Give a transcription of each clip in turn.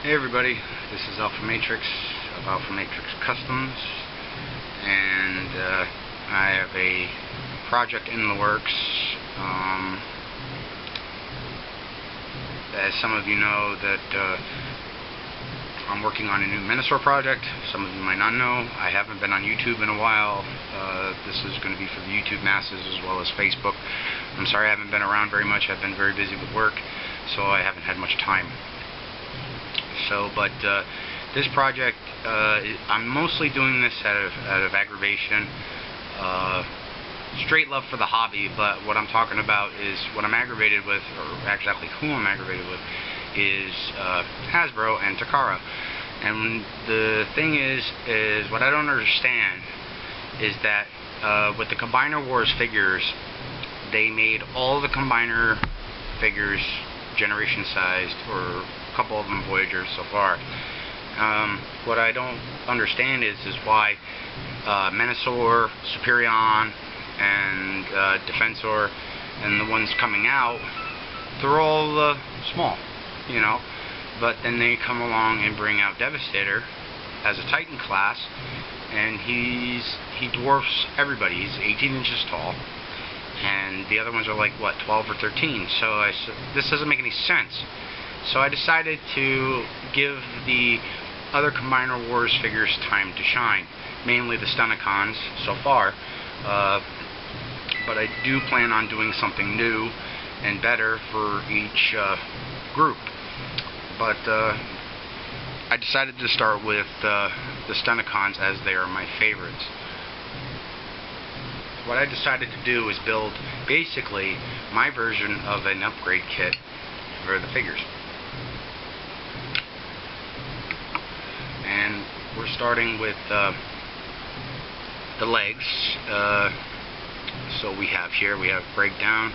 Hey everybody, this is Alpha Matrix of Alpha Matrix Customs, and I have a project in the works. As some of you know, that I'm working on a new Menasor project. Some of you might not know. I haven't been on YouTube in a while. This is going to be for the YouTube masses as well as Facebook. I'm sorry I haven't been around very much. I've been very busy with work, so I haven't had much time. But this project, I'm mostly doing this out of aggravation, straight love for the hobby. But what I'm talking about is what I'm aggravated with, or exactly who I'm aggravated with, is Hasbro and Takara. And the thing is what I don't understand is that with the Combiner Wars figures, they made all the Combiner figures generation sized, or a couple of them Voyagers so far. What I don't understand is why Menasor, Superion, and Defensor, and the ones coming out, they're all small, you know. But then they come along and bring out Devastator as a Titan class, and he dwarfs everybody. He's 18 inches tall, and the other ones are like, what, 12 or 13. So this doesn't make any sense. So I decided to give the other Combiner Wars figures time to shine, mainly the Stunticons so far, but I do plan on doing something new and better for each group. But I decided to start with the Stunticons, as they are my favorites. What I decided to do is build basically my version of an upgrade kit for the figures. And we're starting with the legs. So we have Breakdown,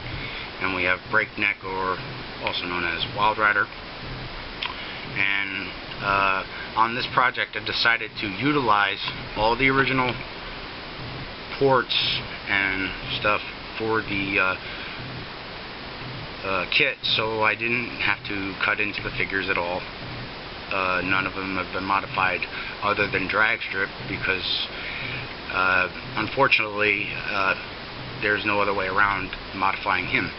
and we have Breakneck, or also known as Wild Rider. And on this project, I decided to utilize all the original ports and stuff for the kit, so I didn't have to cut into the figures at all. None of them have been modified other than drag strip, because unfortunately there's no other way around modifying him.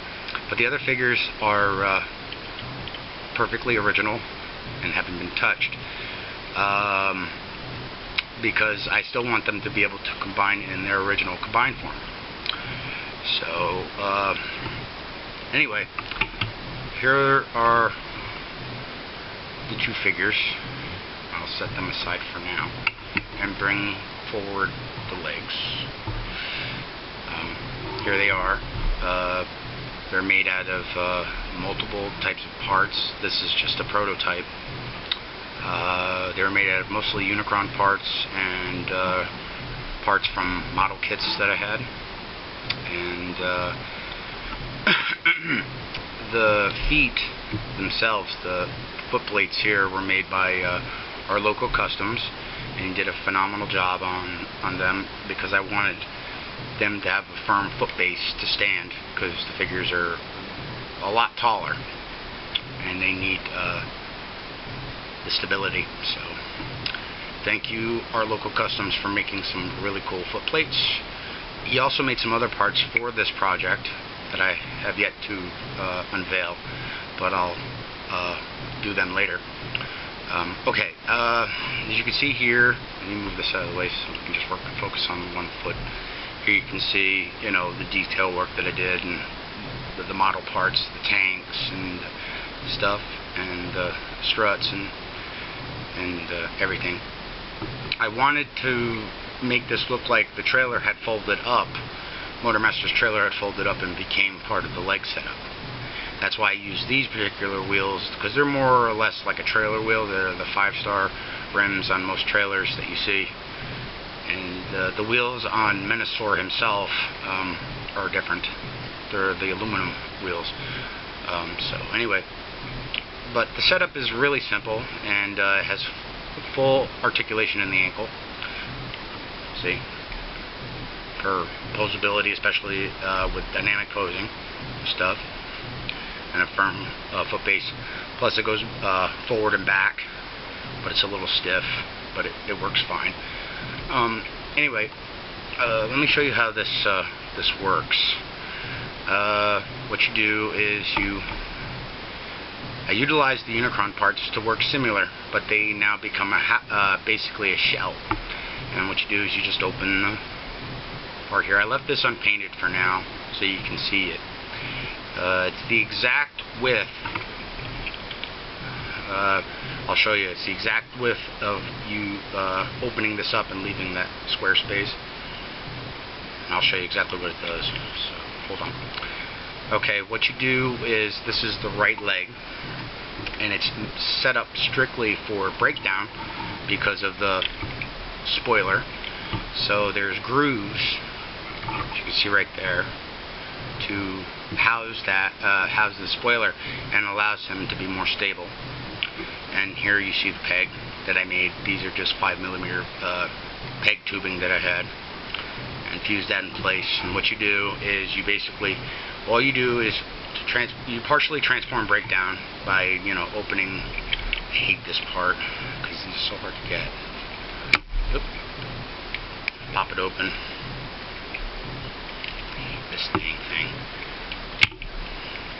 But the other figures are perfectly original and haven't been touched, because I still want them to be able to combine in their original combined form. So anyway, here are the two figures. I'll set them aside for now and bring forward the legs. Here they are. They're made out of multiple types of parts. This is just a prototype. They're made out of mostly Unicron parts and parts from model kits that I had. And the feet themselves, the foot plates here, were made by Arte Loko Kustoms, and he did a phenomenal job on them, because I wanted them to have a firm foot base to stand, because the figures are a lot taller and they need the stability. So thank you, Arte Loko Kustoms, for making some really cool foot plates. He also made some other parts for this project that I have yet to unveil, but I'll do them later. Okay, as you can see here, let me move this out of the way so we can just focus on one foot. Here you can see, you know, the detail work that I did, and the model parts, the tanks and stuff, and the struts and everything. I wanted to make this look like the trailer had folded up. Motormaster's trailer had folded up and became part of the leg setup. That's why I use these particular wheels, because they're more or less like a trailer wheel. They're the 5-star rims on most trailers that you see. And the wheels on Menasor himself are different. They're the aluminum wheels. So anyway, but the setup is really simple, and has full articulation in the ankle. See? For posability, especially with dynamic posing stuff. and a firm foot base. Plus it goes forward and back, but it's a little stiff, but it works fine. Anyway, let me show you how this works. What you do is you utilize the Unicron parts to work similar, but they now become basically a shell. And what you do is you just open the part here. I left this unpainted for now so you can see it. It's the exact width. I'll show you. It's the exact width of you opening this up and leaving that square space. And I'll show you exactly what it does. So hold on. Okay, what you do is, this is the right leg, and it's set up strictly for breakdown because of the spoiler. So there's grooves, as you can see right there, to house the spoiler and allows him to be more stable. And here you see the peg that I made. These are just 5mm peg tubing that I had, and fuse that in place. And what you do is you basically, all you do is you partially transform breakdown by, you know, opening. I hate this part because these are so hard to get. Oop. Pop it open. I hate this thing.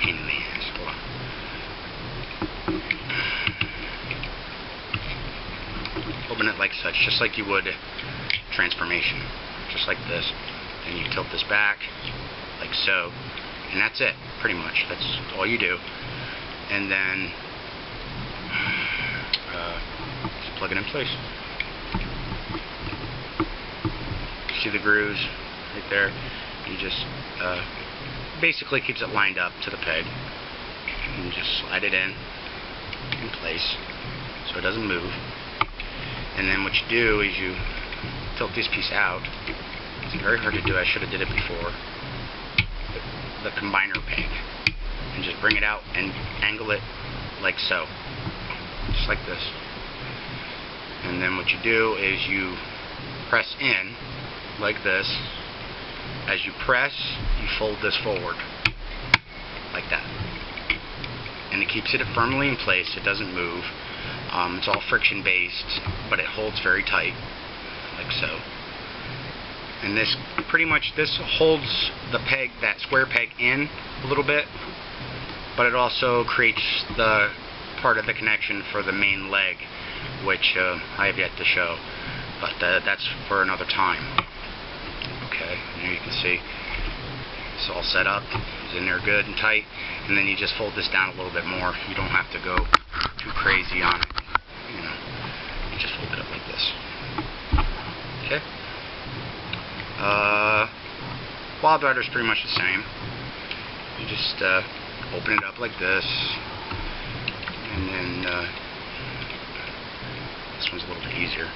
Pain in the ass. Hold on. Open it like such, just like you would transformation, just like this. Then you tilt this back, like so, and that's it, pretty much. That's all you do. And then just plug it in place. See the grooves right there? You just basically keeps it lined up to the peg. And just slide it in place so it doesn't move. And then what you do is you tilt this piece out. It's very hard to do. I should have did it before. The combiner peg, and just bring it out and angle it like so, just like this. And then what you do is you press in like this. As you press, you fold this forward like that, and it keeps it firmly in place. It doesn't move. It's all friction based, but it holds very tight, like so. And this holds the peg, that square peg, in a little bit, but it also creates the part of the connection for the main leg, which I have yet to show, but that's for another time. Okay, and here you can see it's all set up. It's in there good and tight, and then you just fold this down a little bit more. You don't have to go too crazy on it. You know, you just fold it up like this. Okay. Bob Rider's pretty much the same. You just open it up like this, and then this one's a little bit easier.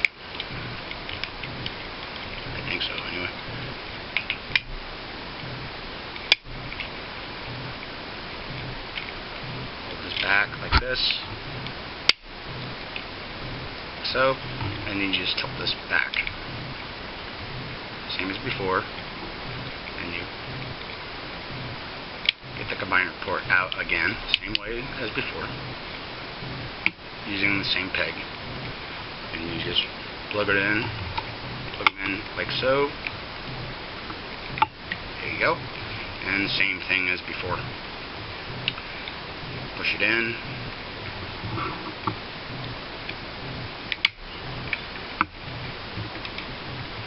I think so, anyway. Hold this back like this, like so, and then you just tilt this back. Same as before, and you get the combiner port out again, same way as before, using the same peg, and you just plug them in like so. There you go, and same thing as before. Push it in.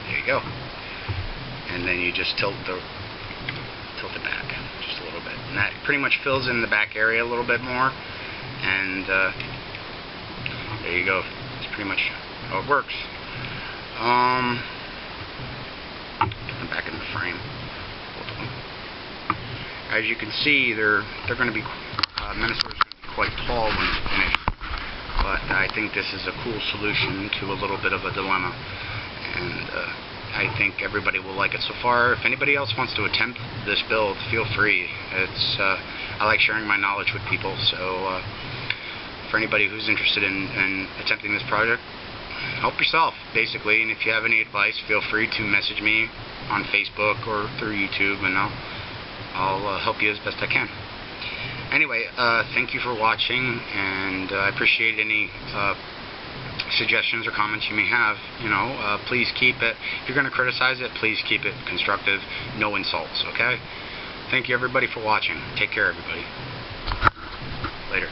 There you go. And then you just tilt it back just a little bit, and that pretty much fills in the back area a little bit more. And there you go. It's pretty much how it works. Get them back in the frame. As you can see, they're going to be Menasor is going to be quite tall when it's finished, but I think this is a cool solution to a little bit of a dilemma, and I think everybody will like it so far. If anybody else wants to attempt this build, feel free. I like sharing my knowledge with people, so for anybody who's interested in attempting this project, help yourself, basically. And if you have any advice, feel free to message me on Facebook or through YouTube, and I'll help you as best I can. Anyway, thank you for watching, and I appreciate any suggestions or comments you may have. Please keep it, if you're going to criticize it, please keep it constructive, no insults, okay? Thank you everybody for watching. Take care everybody. Later.